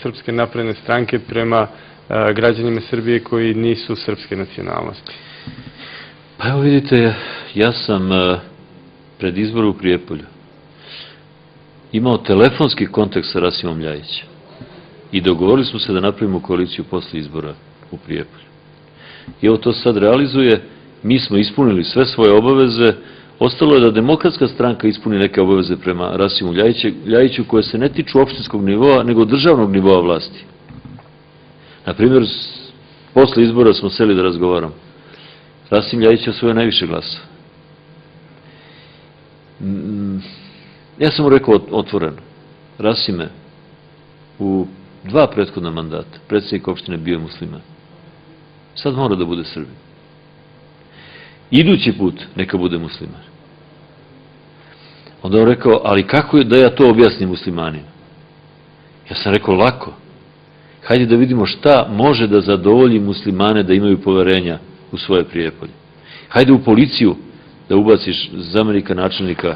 Srpske napredne stranke prema građanima Srbije koji nisu srpske nacionalnosti? Pa evo vidite, ja sam pred izboru u Prijepolju imao telefonski kontakt sa Rasimom Ljajićem i dogovorili smo se da napravimo koaliciju posle izbora u Prijepolju. I evo to sad realizuje, mi smo ispunili sve svoje obaveze, ostalo je da Demokratska stranka ispuni neke obaveze prema Rasimu Ljajiću koje se ne tiču opštinskog nivoa, nego državnog nivoa vlasti. Naprimjer, posle izbora smo seli da razgovaramo. Rasim Ljajić je osvojio najviše glasa. Ja sam mu rekao otvoreno, Rasime, u 2 prethodna mandata predsjednik opštine bio musliman. Sad mora da bude Srbin. Idući put neka bude musliman. Onda on rekao, ali kako je da ja to objasnim muslimanima? Ja sam rekao, lako. Hajde da vidimo šta može da zadovolji muslimane da imaju poverenja u svoje Prijepolje. Hajde u policiju da ubaciš zamenika načelnika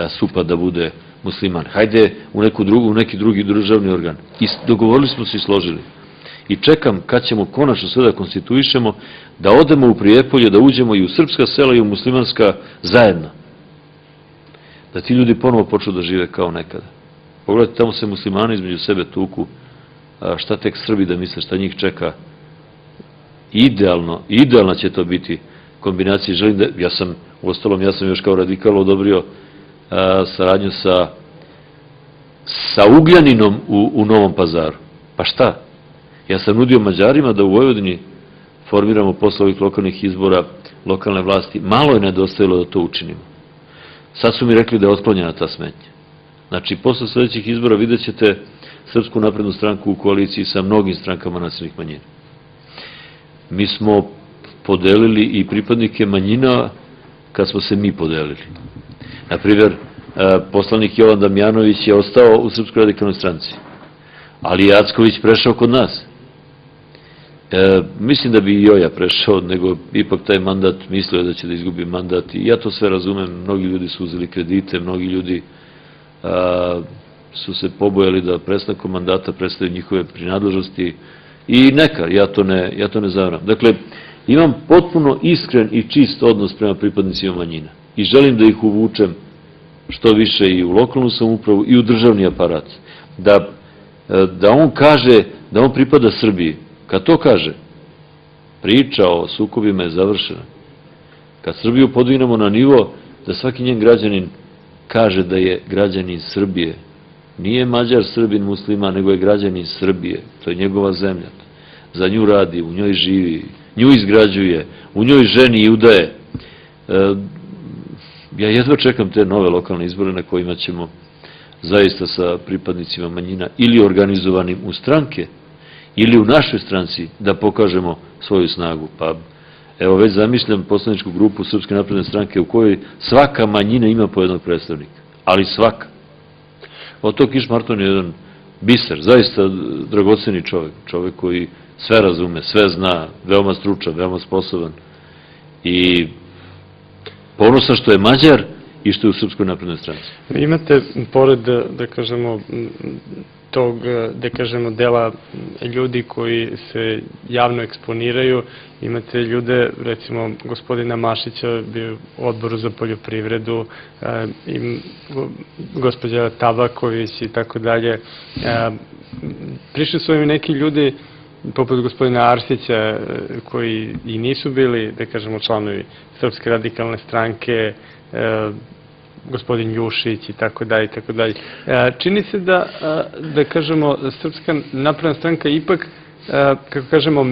SUP-a da bude musliman. Hajde u neki drugi državni organ. I dogovorili smo se i složili. I čekam kad ćemo konačno sve da konstituišemo, da odemo u Prijepolje, da uđemo i u srpska sela i u muslimanska zajedno. Da ti ljudi ponovo počnu da žive kao nekada. Pogledajte, tamo se muslimani između sebe tuku, šta tek Srbi da misle, šta njih čeka. Idealna će to biti kombinacija. Želim da, uostalom, ja sam još kao radikal odobrio saradnju sa Ugljaninom u Novom Pazaru. Pa šta? Ja sam nudio Mađarima da u Vojvodini formiramo posle ovih lokalnih izbora lokalne vlasti. Malo je nedostajalo da to učinimo. Sad su mi rekli da je otklonjena ta smetnja. Znači, posle sledećih izbora vidjet ćete Srpsku naprednu stranku u koaliciji sa mnogim strankama nacionalnih manjina. Mi smo podelili i pripadnike manjina kad smo se mi podelili. Naprimjer, poslanik Jovan Damjanović je ostao u Srpskoj radikalnoj stranci, ali je Acković prešao kod nas. Mislim da bi i Joja prešao, nego ipak taj mandat, mislio je da će da izgubi mandat i ja to sve razumem. Mnogi ljudi su uzeli kredite, mnogi ljudi su se pobojali da prestankom mandata predstavljaju njihove prinadležnosti i neka, ja to ne zavram. Dakle, imam potpuno iskren i čist odnos prema pripadnicima manjina i želim da ih uvučem što više i u lokalnu samoupravu i u državni aparat. Da on kaže da on pripada Srbiji. Kad to kaže, priča o sukobima je završena. Kad Srbiju podignemo na nivo da svaki njen građanin kaže da je građanin Srbije, nije Mađar, Srbin, musliman, nego je građanin Srbije. To je njegova zemlja. Za nju radi, u njoj živi, nju izgrađuje, u njoj ženi i udaje. Ja jedva čekam te nove lokalne izbore na kojima ćemo zaista sa pripadnicima manjina ili organizovanim u stranke ili u našoj stranci da pokažemo svoju snagu. Pa evo već zamišljam poslaničku grupu Srpske napredne stranke u kojoj svaka manjina ima po jednog predstavnika. Ali svaka. Oto Kiš Marton je jedan biser, zaista dragoceni čovek. Čovek koji sve razume, sve zna, veoma stručan, veoma sposoban. I ponosan što je Mađar i što je u Srpskoj naprednoj stranci. Imate, pored, da kažemo, tog, da kažemo, dela ljudi koji se javno eksponiraju, imate ljude, recimo, gospodina Mašića, bio u Odboru za poljoprivredu, gospođa Tabaković i tako dalje. Prišli su im neki ljudi, poput gospodina Arsića, koji i nisu bili, da kažemo, članovi Srpske radikalne stranke, gospodin Jušić i tako dalje i tako dalje. Čini se da kažemo, Srpska napredna stranka ipak, kako kažemo,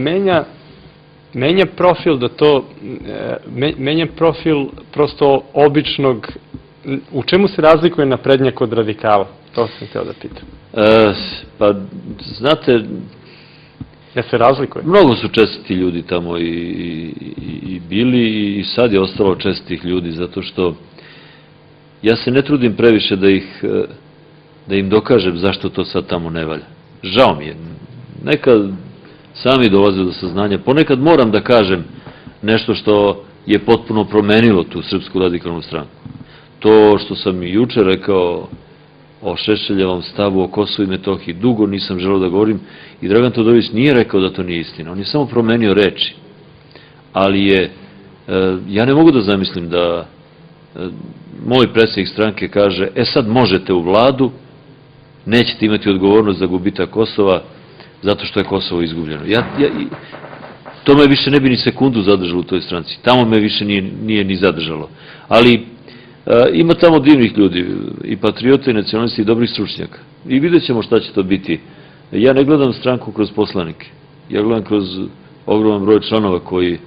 menja profil da to, menja profil prosto običnog, u čemu se razlikuje naprednjak od radikala? To sam hteo da pitam. Pa, znate, ja se razlikuje? Mnogo su čestiti ljudi tamo i bili i sad je ostalo čestitih ljudi, zato što ja se ne trudim previše da im dokažem zašto to sad tamo ne valja. Žao mi je. Nekad sami dolaze do saznanja. Ponekad moram da kažem nešto što je potpuno promenilo tu Srpsku radikalnu stranku. To što sam i juče rekao o Šešeljevom stavu o Kosovu i Metohiji. Dugo nisam želeo da govorim i Dragan Todorović nije rekao da to nije istina. On je samo promenio reči. Ali ja ne mogu da zamislim da moj predsjednik stranke kaže, sad možete u vladu, nećete imati odgovornost za gubitak Kosova, zato što je Kosovo izgubljeno. To me više ne bi ni sekundu zadržalo u toj stranci. Tamo me više nije ni zadržalo. Ali ima tamo divnih ljudi, i patriota, i nacionalisti, i dobrih stručnjaka. I vidjet ćemo šta će to biti. Ja ne gledam stranku kroz poslanike. Ja gledam kroz ogroman broj članova koji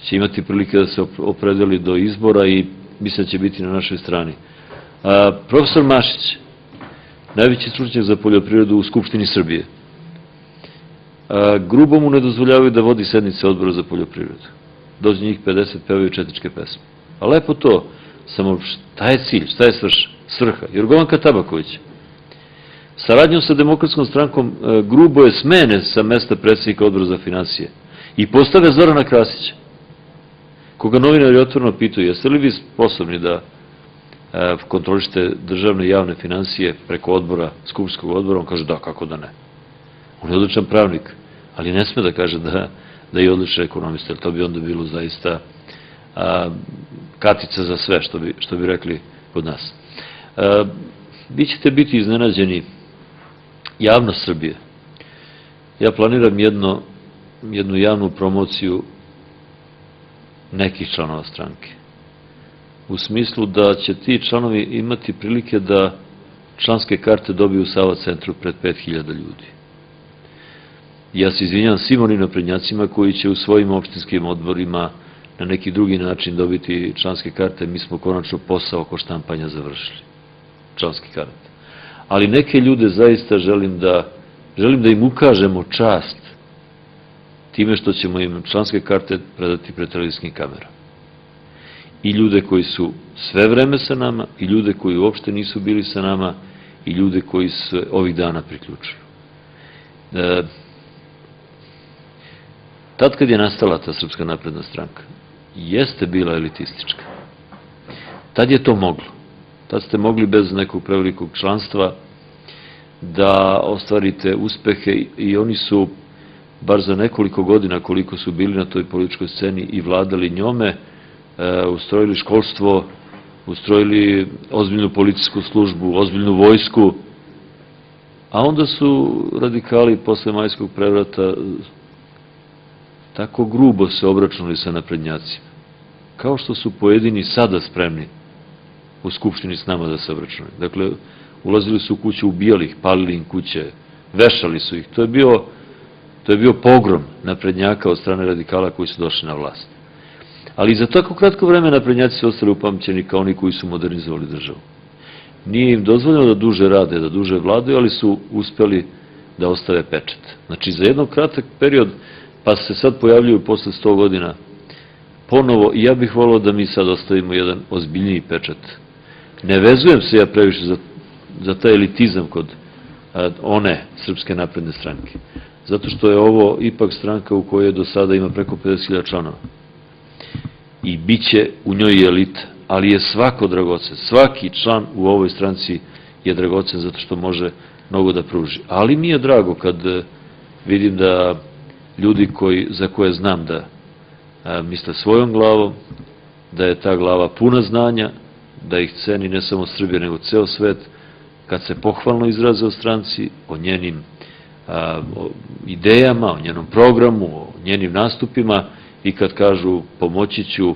će imati prilike da se opredeli do izbora i mislim da će biti na našoj strani. Profesor Mašić, najveći stručnjak za poljoprivredu u Skupštini Srbije, grubo mu ne dozvoljavaju da vodi sednice odbora za poljoprivredu. Dođe njih 50, pevaju četničke pesme. A lepo to, samo šta je cilj, šta je svrha? Jorgovanka Tabaković. Saradnjom sa Demokratskom strankom grubo je smene sa mesta predsjednika odbora za finansije i postavlja Zorana Krasića, koga novinari otvoreno pitaju, jeste li vi sposobni da kontrolišete državne i javne finansije preko odbora, skupštinskog odbora? On kaže da, kako da ne. On je odličan pravnik, ali ne sme da kaže da je odličan ekonomista, jer to bi onda bilo zaista katica za sve, što bi rekli kod nas. Vi ćete biti iznenađeni, javnost Srbije. Ja planiram jednu javnu promociju nekih članova stranke. U smislu da će ti članovi imati prilike da članske karte dobiju u Sava centru pred 5000 ljudi. Ja se izvinjam svim onim naprednjacima koji će u svojim opštinskim odborima na neki drugi način dobiti članske karte. Mi smo konačno posao oko štampanja završili. Članske karte. Ali neke ljude zaista želim da im ukažemo čast time što ćemo im članske karte predati pred televizijskim kamerama. I ljude koji su sve vreme sa nama, i ljude koji uopšte nisu bili sa nama, i ljude koji se ovih dana priključuju. Tad kad je nastala ta Srpska napredna stranka, jeste bila elitistička. Tad je to moglo. Tad ste mogli bez nekog prevelikog članstva da ostvarite uspehe i oni su, bar za nekoliko godina koliko su bili na toj političkoj sceni i vladali njome, ustrojili školstvo, ustrojili ozbiljnu policijsku službu, ozbiljnu vojsku, a onda su radikali posle majskog prevrata tako grubo se obračunali sa naprednjacima. Kao što su pojedini sada spremni u Skupštini s nama da se obračunaju. Dakle, ulazili su u kuću, ubijali ih, palili im kuće, vešali su ih. To je bio pogrom naprednjaka od strane radikala koji su došli na vlast. Ali za tako kratko vreme naprednjaci su ostali upamćeni kao oni koji su modernizovali državu. Nije im dozvoljeno da duže rade, da duže vladaju, ali su uspeli da ostave pečat. Znači, za jedan kratak period, pa se sad pojavljuju posle 100 godina ponovo, i ja bih volao da mi sad ostavimo jedan ozbiljniji pečat. Ne vezujem se ja previše za taj elitizam kod one Srpske napredne stranke. Zato što je ovo ipak stranka u kojoj do sada ima preko 50.000 članova. I bit će u njoj i elita, ali je svako dragocen. Svaki član u ovoj stranci je dragocen zato što može mnogo da pruži. Ali mi je drago kad vidim da ljudi za koje znam da misle svojom glavom, da je ta glava puna znanja, da ih ceni ne samo Srbija, nego ceo svet, kad se pohvalno izraze o stranci, o njenim idejama, o njenom programu, o njenim nastupima, i kad kažu pomoći ću,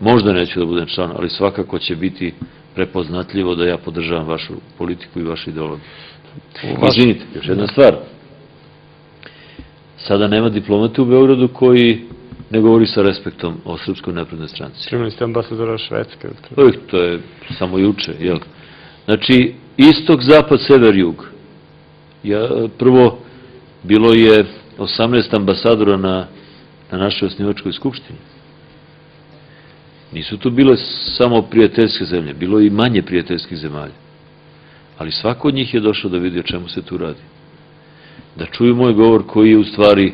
možda neću da budem član, ali svakako će biti prepoznatljivo da ja podržavam vašu politiku i vašu ideologiju. Izvinite, još jedna stvar. Sada nema diplomata u Beogradu koji ne govori sa respektom o Srpskoj naprednoj stranci. Primili ste ambasadora Švedske. To je samo juče, jel? Znači, istok, zapad, sever, jug. Prvo, bilo je 18 ambasadora na našoj osnivačkoj skupštini. Nisu to bile samo prijateljske zemlje, bilo je i manje prijateljskih zemalja. Ali svako od njih je došao da vidi o čemu se tu radi. Da čuju moj govor koji je u stvari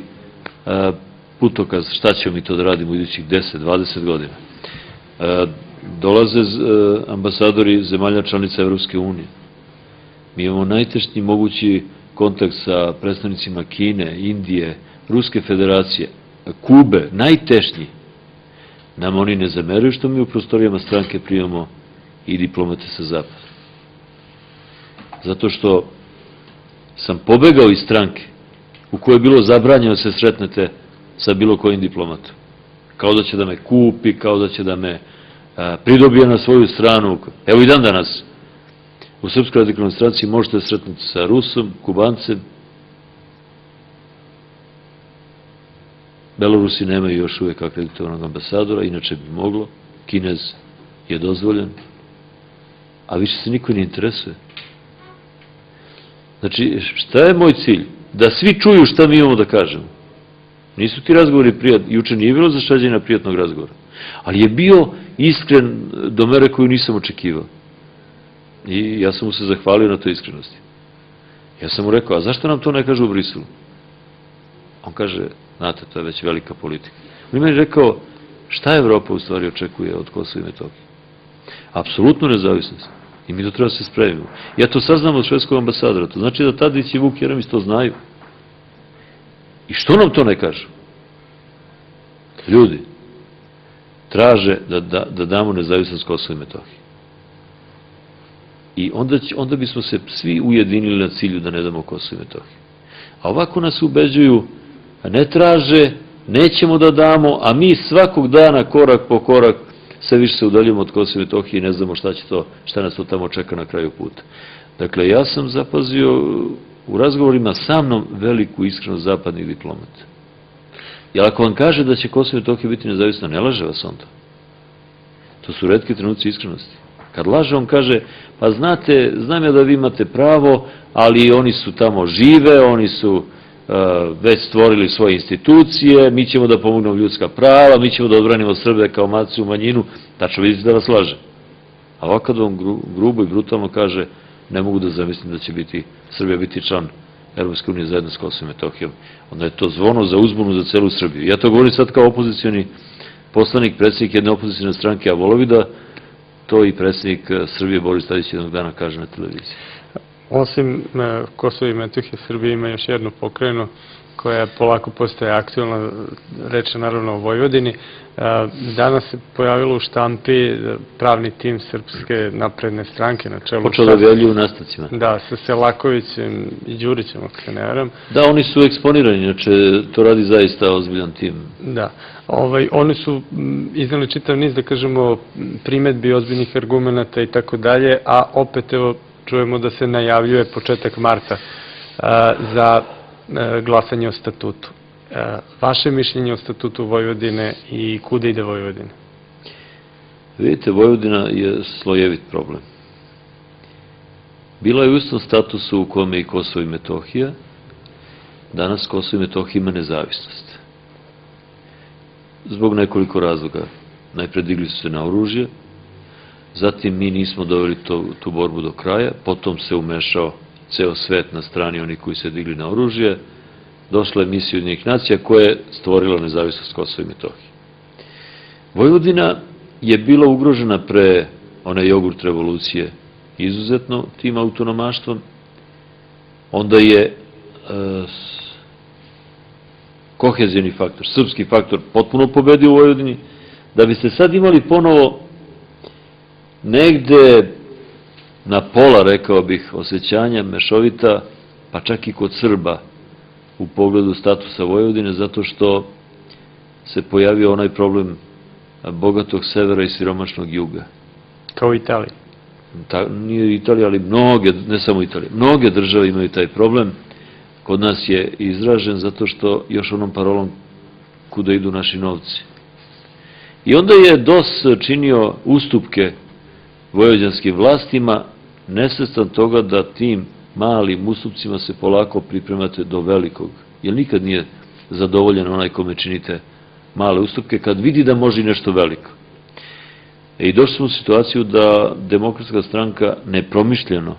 putokaz šta ćemo mi to da radimo u idućih 10-20 godina. Dolaze ambasadori zemalja članica Evropske unije. Mi imamo najtešnji mogući kontakt sa predstavnicima Kine, Indije, Ruske federacije, Kube, najtešnji. Nam oni ne zameraju što mi u prostorijama stranke primamo i diplomate sa zapada. Zato što sam pobegao iz stranke u kojoj je bilo zabranjeno da se sretnete sa bilo kojim diplomatom. Kao da će da me kupi, kao da će da me pridobije na svoju stranu. Evo i dan danas u Srpskoj radikalnoj stranci možete sretniti sa Rusom, Kubancem. Belorusi nemaju još uvek akreditovanog ambasadora, inače bi moglo. Kinez je dozvoljen, a više se niko ne interesuje. Znači, šta je moj cilj? Da svi čuju šta mi imamo da kažemo. Nisu ti razgovori prijatni, juče nije bilo zašađenja prijatnog razgovora, ali je bio iskren do mere koju nisam očekivao. I ja sam mu se zahvalio na toj iskrenosti. Ja sam mu rekao, a zašto nam to ne kaže u Briselu? On kaže, znate, to je već velika politika. On je meni rekao, šta Evropa u stvari očekuje od Kosova i Metohije? Apsolutnu nezavisnost. I mi to treba se spremimo. Ja to saznam od švedskog ambasadora. To znači da Tadić i Vuk Jeremić to znaju. I što nam to ne kažu? Ljudi traže da damo nezavisnost Kosova i Metohije. I onda bismo se svi ujedinili na cilju da ne damo Kosovo i Metohiju. A ovako nas ubeđuju, ne traže, nećemo da damo, a mi svakog dana, korak po korak, sve više se udaljujemo od Kosova i Metohije i ne znamo šta nas to tamo čeka na kraju puta. Dakle, ja sam zapazio u razgovorima sa mnom veliku iskrenost zapadnih diplomata. Jer ako vam kaže da će Kosovo i Metohija biti nezavisno, ne laže vas on to. To su retki trenuci iskrenosti. Kad laže, on kaže, pa znate, znam ja da vi imate pravo, ali oni su tamo žive, oni su već stvorili svoje institucije, mi ćemo da pomognemo ljudska prava, mi ćemo da odbranimo Srbe kao naciju u manjinu, tačno vidite da vas laže. A ovako kad on grubo i brutalno kaže, ne mogu da zamislim da će Srbija biti član Europske unije zajedno s Kosovom i Metohijom, onda je to zvono za uzbunu za celu Srbiju. Ja to govorim sad kao opozicioni poslanik, predsjednik jedne opozicione stranke, a volio bi da to i predsjednik Srbije Boris Tadić jednog dana kaže na televiziji. Osim Kosova i Metohije, Srbija ima još jednu pokrajinu koja polako postaje aktualna, reč je naravno o Vojvodini. Danas se pojavilo u štampi pravni tim Srpske napredne stranke na čelu. Počeo da objavljuju u nastavcima. Da, sa Selakovićem i Đurićem, ako se ne varam. Da, oni su eksponirani, znači to radi zaista ozbiljan tim. Da, oni su iznali čitav niz, da kažemo, primetbi, ozbiljnih argumenta i tako dalje, a opet, evo, čujemo da se najavljuje početak marta za glasanje o statutu. Vaše mišljenje o statutu Vojvodine i kuda ide Vojvodina? Vidite, Vojvodina je slojevit problem. Bila je u istom statusu u kome i Kosovo i Metohija. Danas Kosovo i Metohija ima nezavisnost. Zbog nekoliko razloga. Najpre digli su se na oružje, zatim mi nismo doveli tu borbu do kraja, potom se umešao ceo svet na strani onih koji se digli na oružje, došla je misija Ujedinjenih nacija koja je stvorila nezavisnost Kosova i Metohije. Vojvodina je bila ugrožena pre one jogurt revolucije izuzetno tim autonomaštvom, onda je kohezijni faktor, srpski faktor potpuno pobedio u Vojvodini, da biste sad imali ponovo negde na pola, rekao bih, osjećanja mešovita, pa čak i kod Srba u pogledu statusa Vojvodine, zato što se pojavio onaj problem bogatog severa i siromašnog juga. Kao Italija? Nije Italija, ali mnoge, ne samo Italija, mnoge države imaju taj problem. Kod nas je izražen zato što još onom parolom kuda idu naši novci. I onda je DOS činio ustupke vojvođanskim vlastima, nesvestan toga da tim malim ustupcima se polako pripremate do velikog, jer nikad nije zadovoljen onaj kome činite male ustupke, kad vidi da može i nešto veliko. I došli smo u situaciju da Demokratska stranka nepromišljeno